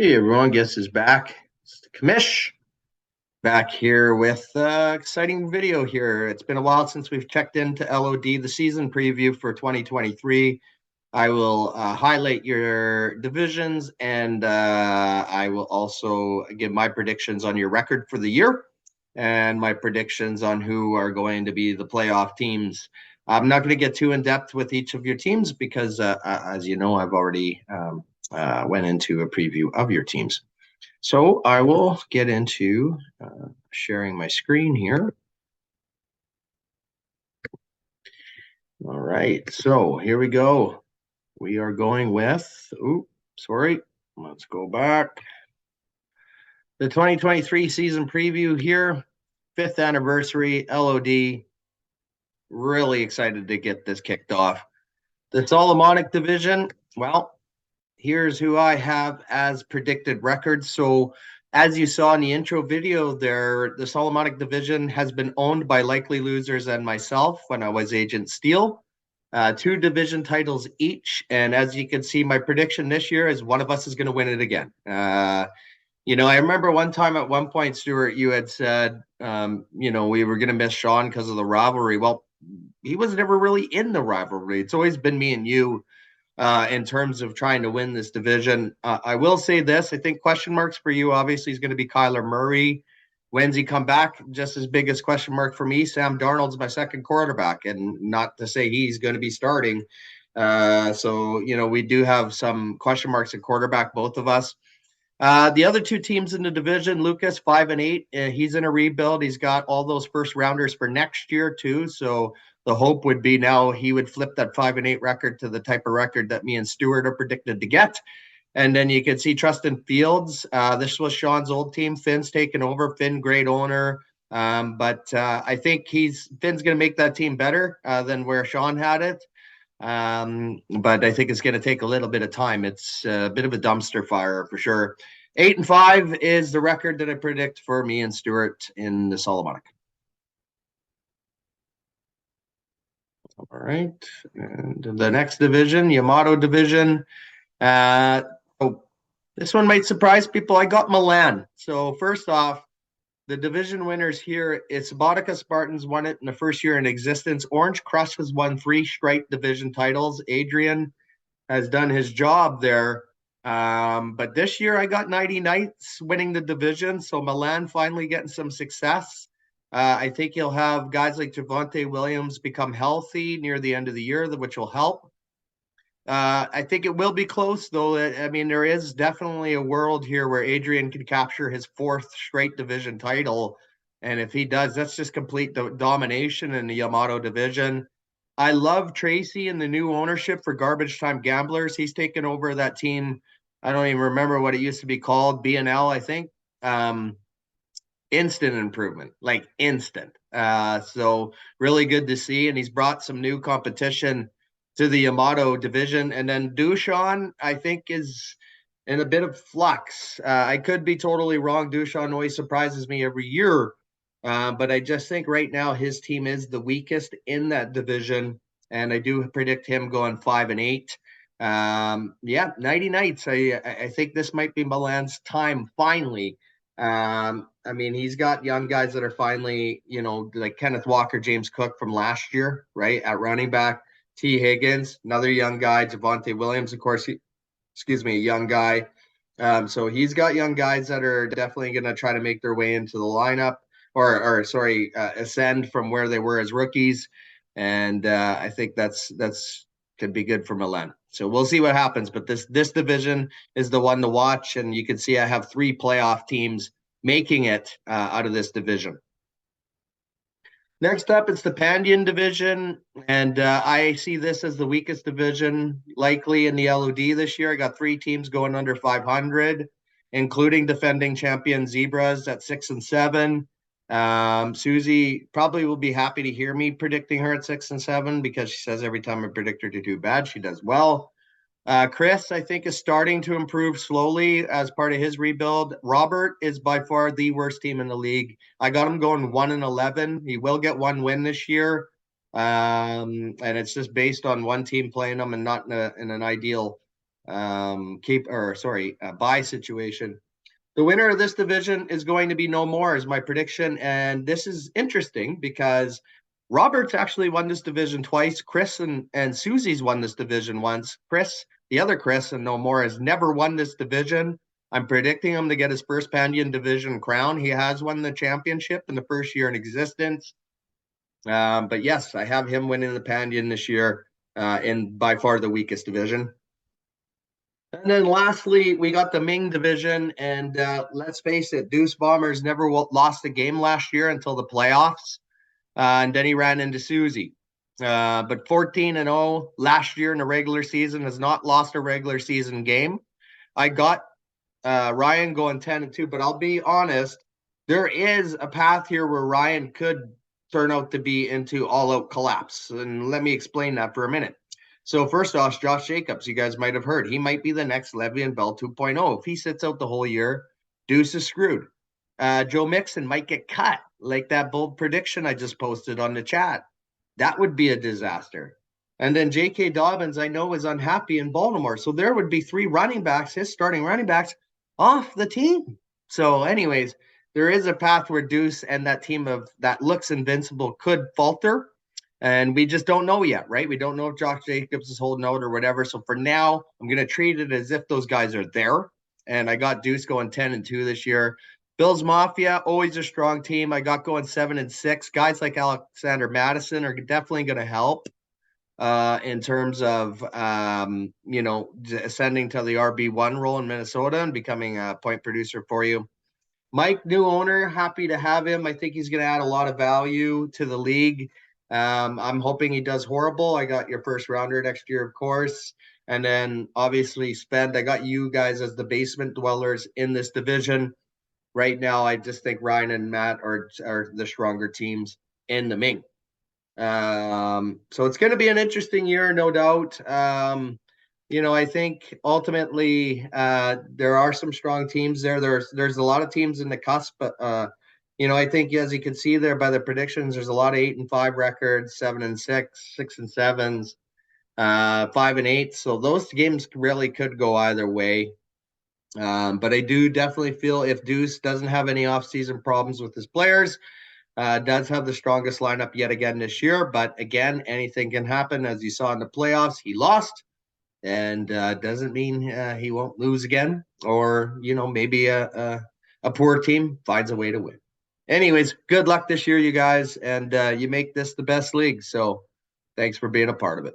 Hey everyone, guess is back. It's the commish back here with exciting video here. It's been a while since we've checked into LOD, the season preview for 2023. I will highlight your divisions and I will also give my predictions on your record for the year and my predictions on who are going to be the playoff teams. I'm not going to get too in depth with each of your teams because, as you know, I've already went into a preview of your teams. So I will get into sharing my screen here. All right, so here we go. We are going with, let's go back. The 2023 season preview here, 5th anniversary, LOD. Really excited to get this kicked off. The Solomonic division, well, here's who I have as predicted records. So as you saw in the intro video there, the Solomonic division has been owned by Likely Losers and myself when I was Agent Steel. 2 division titles each. And as you can see, my prediction this year is one of us is going to win it again. I remember one time at one point, Stuart, you had said, we were going to miss Sean because of the rivalry. Well, he was never really in the rivalry. It's always been me and you in terms of trying to win this division. I will say this. I think question marks for you, obviously, is going to be Kyler Murray. When's he come back? Just as big as question mark for me. Sam Darnold's my second quarterback, and not to say he's going to be starting. So we do have some question marks at quarterback, both of us. The other 2 teams in the division, Lucas 5-8. He's in a rebuild. He's got all those first rounders for next year too. So the hope would be now he would flip that 5-8 record to the type of record that me and Stuart are predicted to get. And then you can see Trustin Fields. This was Sean's old team. Finn's taken over. Finn, great owner. But I think Finn's going to make that team better than where Sean had it. But I think it's going to take a little bit of time. It's a bit of a dumpster fire for sure. 8-5 is the record that I predict for me and Stuart in the Solomonic. All right. And the next division, Yamato division. This one might surprise people. I got Milan. So first off, the division winners here, it's Subotica Spartans won it in the first year in existence. Orange Crush has won 3 straight division titles. Adrian has done his job there. But this year I got 90 Knights winning the division. So Milan finally getting some success. I think he'll have guys like Javonte Williams become healthy near the end of the year, which will help. I think it will be close, though. I mean, there is definitely a world here where Adrian can capture his 4th straight division title. And if he does, that's just complete domination in the Yamato division. I love Tracy and the new ownership for Garbage Time Gamblers. He's taken over that team. I don't even remember what it used to be called, B&L, I think. Instant improvement, like instant. So really good to see. And he's brought some new competition to the Yamato division. And then Dushan, I think, is in a bit of flux. I could be totally wrong. Dushan always surprises me every year. But I just think right now his team is the weakest in that division. And I do predict him going 5-8. 90 Knights. I think this might be Milan's time finally. I mean, he's got young guys that are finally, like Kenneth Walker, James Cook from last year, right, at running back. T. Higgins, another young guy. Javonte Williams, of course, a young guy. So he's got young guys that are definitely going to try to make their way into the lineup ascend from where they were as rookies. And I think that's could be good for Milan. So we'll see what happens. But this division is the one to watch. And you can see I have 3 playoff teams making it out of this division. Next up, it's the Pandian division, and I see this as the weakest division likely in the LOD this year. I got 3 teams going under 500, including defending champion Zebras at 6-7. Susie probably will be happy to hear me predicting her at 6-7 because she says every time I predict her to do bad, she does well. Chris, I think, is starting to improve slowly as part of his rebuild. Robert is by far the worst team in the league. I got him going 1-11. He will get 1 win this year. And it's just based on one team playing them and not in an ideal bye situation. The winner of this division is going to be No More, is my prediction. And this is interesting because Roberts actually won this division twice. Chris and Susie's won this division once. The other Chris and No More has never won this division. I'm predicting him to get his first Pandian division crown. He has won the championship in the first year in existence. But yes, I have him winning the Pandian this year in by far the weakest division. And then lastly, we got the Ming division. And let's face it, Deuce Bombers never lost a game last year until the playoffs. And then he ran into Susie. But 14-0 last year in the regular season, has not lost a regular season game. I got Ryan going 10-2, but I'll be honest, there is a path here where Ryan could turn out to be into all-out collapse. And let me explain that for a minute. So first off, Josh Jacobs, you guys might have heard, he might be the next Le'Veon Bell 2.0. If he sits out the whole year, Deuce is screwed. Joe Mixon might get cut, like that bold prediction I just posted on the chat. That would be a disaster. And then J.K. Dobbins, I know, is unhappy in Baltimore. So there would be 3 running backs, his starting running backs, off the team. So anyways, there is a path where Deuce and that team of that looks invincible could falter. And we just don't know yet, right? We don't know if Josh Jacobs is holding out or whatever. So for now, I'm going to treat it as if those guys are there. And I got Deuce going 10-2 this year. Bills Mafia, always a strong team. I got going 7-6. Guys like Alexander Madison are definitely going to help in terms of, ascending to the RB1 role in Minnesota and becoming a point producer for you. Mike, new owner, happy to have him. I think he's going to add a lot of value to the league. I'm hoping he does horrible. I got your first rounder next year, of course. And then obviously spend. I got you guys as the basement dwellers in this division. Right now, I just think Ryan and Matt are the stronger teams in the Ming. So it's going to be an interesting year, no doubt. I think ultimately there are some strong teams there. There's a lot of teams in the cusp, but I think as you can see there by the predictions, there's a lot of 8-5 records, 7-6, 6-7s, 5-8. So those games really could go either way. But I do definitely feel if Deuce doesn't have any off-season problems with his players, does have the strongest lineup yet again this year. But again, anything can happen. As you saw in the playoffs, he lost. And doesn't mean he won't lose again. Or, maybe a poor team finds a way to win. Anyways, good luck this year, you guys. And you make this the best league. So thanks for being a part of it.